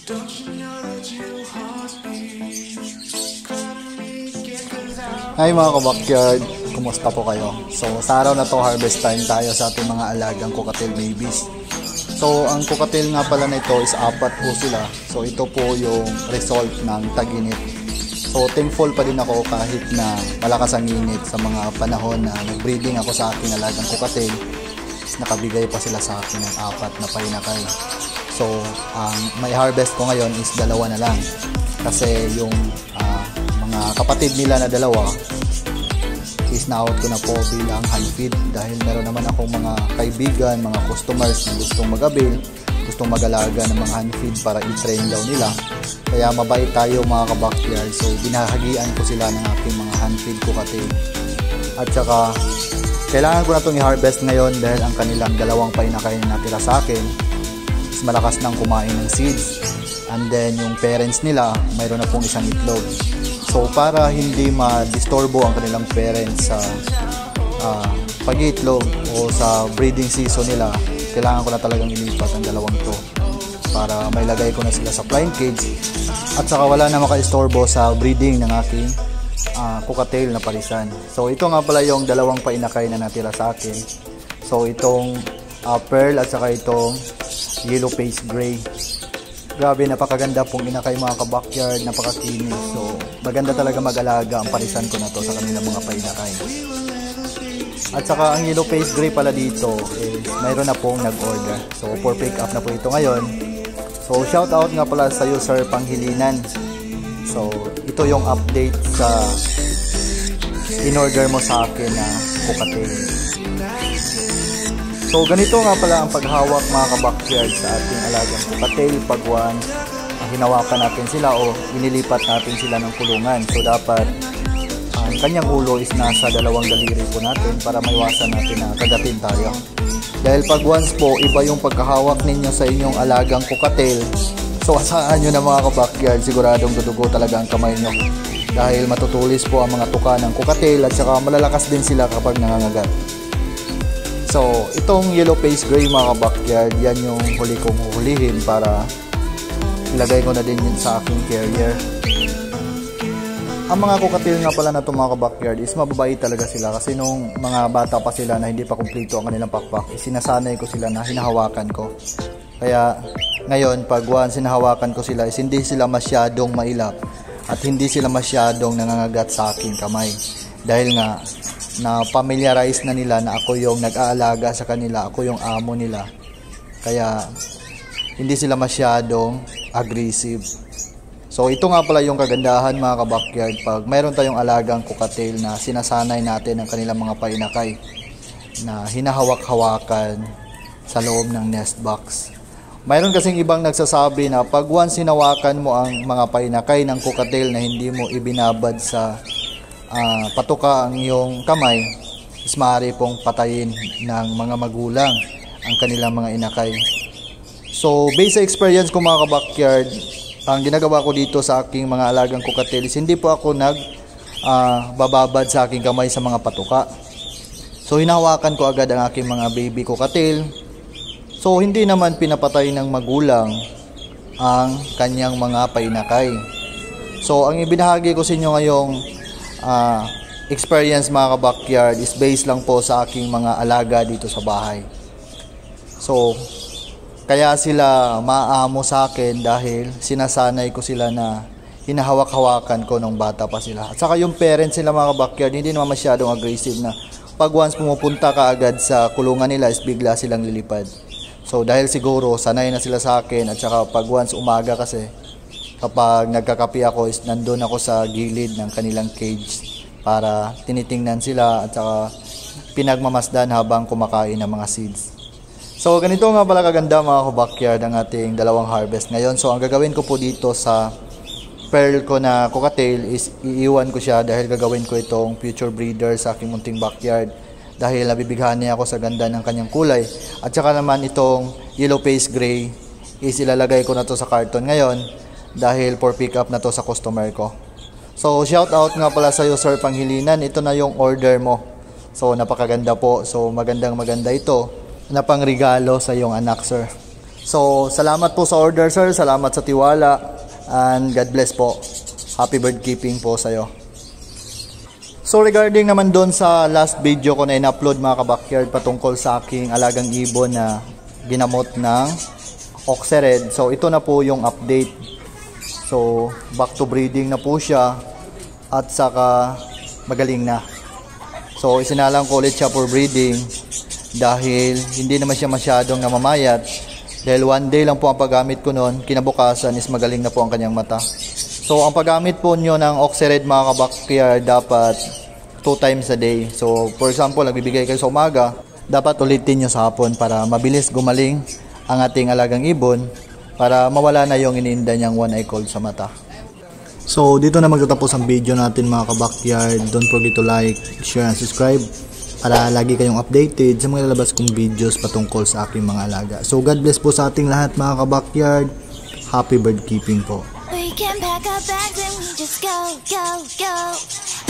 Hi mga ka-backyard, kumusta po kayo? So sa araw na to, harvest time tayo sa ating mga alagang cockatiel babies. So ang cockatiel nga pala na ito is 4 po sila. So ito po yung result ng tag-init. So thankful pa din ako kahit na malakas ang init sa mga panahon na nag-breeding ako sa aking alagang cockatiel. Nakabigay pa sila sa akin ng 4 na painakay. So ang may harvest ko ngayon is 2 na lang. Kasi yung mga kapatid nila na 2 is na-out ko na po bilang hand feed dahil meron naman akong mga kaibigan, mga customers na gustong mag-avail, gustong mag-alaga ng mga hand feed para i-train daw nila. Kaya mabait tayo mga ka-backyard, so binahagian ko sila ng aking mga hand feed cockatiel. At saka kailangan ko na itong i-harvest ngayon dahil ang kanilang 2 painakay na natira sa akin is malakas nang kumain ng seeds. And then yung parents nila mayroon na pong isang itlog. So para hindi ma-disturbo ang kanilang parents sa pag-itlog o sa breeding season nila, kailangan ko na talagang ilipat ang 2 to para may lagay ko na sila sa flying cage at saka wala na maka-istorbo sa breeding ng aking cockatiel na parisan. So ito nga pala yung 2 painakay na natira sa akin. So itong pearl at saka itong yellow face gray. Grabe, napakaganda pong inakay mga ka-backyard, napakakinis. So, maganda talaga mag-alaga ang parisan ko na to sa kanilang mga painakay. At saka ang yellow face gray pala dito, mayroon na pong nag-order. So, for pick up na po ito ngayon. So, shout out nga pala sa iyo, Sir Panghilinan. So, ito yung update sa in-order mo sa akin na cockatiel. So ganito nga pala ang paghawak mga ka-backyard sa ating alagang cockatiel pag once hinawakan natin sila o inilipat natin sila ng kulungan. So dapat ang kanyang ulo is nasa 2 daliri po natin para maiwasan natin na kagatin tayo. Dahil pag once po iba yung pagkahawak ninyo sa inyong alagang cockatiel, so asahan nyo na mga ka-backyard, siguradong dudugo talaga ang kamay nyo. Dahil matutulis po ang mga tuka ng cockatiel at saka malalakas din sila kapag nangangagat. So, itong yellow face gray mga ka-backyard, yan yung huli kong hulihin para ilagay ko na din yun sa aking carrier. Ang mga cockatiel nga pala na itong mga ka-backyard is mababait talaga sila kasi nung mga bata pa sila na hindi pa kumpleto ang kanilang pakpak, sinasanay ko sila na hinahawakan ko. Kaya ngayon, pag once hinahawakan ko sila is hindi sila masyadong mailap at hindi sila masyadong nangangagat sa aking kamay. Dahil nga, na familiarize na nila na ako yung nag-aalaga sa kanila, ako yung amo nila. Kaya hindi sila masyadong aggressive. So ito nga pala yung kagandahan mga ka-backyard pag mayroon tayong alagang cockatiel na sinasanay natin ang kanilang mga painakay na hinahawak-hawakan sa loob ng nest box. Mayroon kasing ibang nagsasabi na pag once hinawakan mo ang mga painakay ng cockatiel na hindi mo ibinabad sa patuka ang iyong kamay, is maaari pong patayin ng mga magulang ang kanilang mga inakay. So based sa experience ko mga ka-backyard, ang ginagawa ko dito sa aking mga alagang cockatiel is hindi po ako bababad sa aking kamay sa mga patuka. So hinahawakan ko agad ang aking mga baby cockatiel. So hindi naman pinapatay ng magulang ang kanyang mga painakay. So ang ibinahagi ko sa inyo ngayong experience mga ka-backyard is based lang po sa aking mga alaga dito sa bahay. So kaya sila maamo sa akin dahil sinasanay ko sila na hinahawak-hawakan ko nung bata pa sila. At saka yung parents nila mga ka-backyard hindi naman masyadong aggressive na pag once pumupunta ka agad sa kulungan nila is bigla silang lilipad. So dahil siguro sanay na sila sa akin at saka pag once umaga kasi kapag nagkakape ako is nandun ako sa gilid ng kanilang cage para tinitingnan sila at saka pinagmamasdan habang kumakain ng mga seeds. So ganito nga pala kaganda mga ka-backyard ang ating 2 harvest ngayon. So ang gagawin ko po dito sa pearl ko na cockatiel is iiwan ko siya dahil gagawin ko itong future breeder sa aking munting backyard. Dahil nabibighan niya ako sa ganda ng kanyang kulay. At saka naman itong yellow face gray is ilalagay ko na to sa carton ngayon dahil for pick up na to sa customer ko. So shout out nga pala sa iyo Sir Panghilinan, ito na yung order mo. So napakaganda po, so maganda ito na pangregalo sa iyong anak sir. So, salamat po sa order, sir. Salamat sa tiwala. And God bless po. Happy bird keeping po sa'yo. So, regarding naman doon sa last video ko na in-upload mga kabakyard patungkol sa aking alagang ibon na ginamot ng Oxered. So, ito na po yung update. So, back to breeding na po siya at saka magaling na. So, isinalang ko ulit siya for breeding dahil hindi naman siya masyadong namamayat. Dahil one day lang po ang paggamit ko noon, kinabukasan is magaling na po ang kanyang mata. So, ang paggamit po nyo ng Oxered mga kabakyard dapat 2 times a day. So, for example, nagbibigay kayo sa umaga, dapat ulitin nyo sa hapon para mabilis gumaling ang ating alagang ibon para mawala na yung iniinda niyang one eye cold sa mata. So, dito na magtatapos ang video natin mga kabakyard. Don't forget to like, share, and subscribe para lagi kayong updated sa mga lalabas kong videos patungkol sa aking mga alaga. So, God bless po sa ating lahat mga kabakyard. Happy bird keeping po. We can pack our bags and we just go, go, go.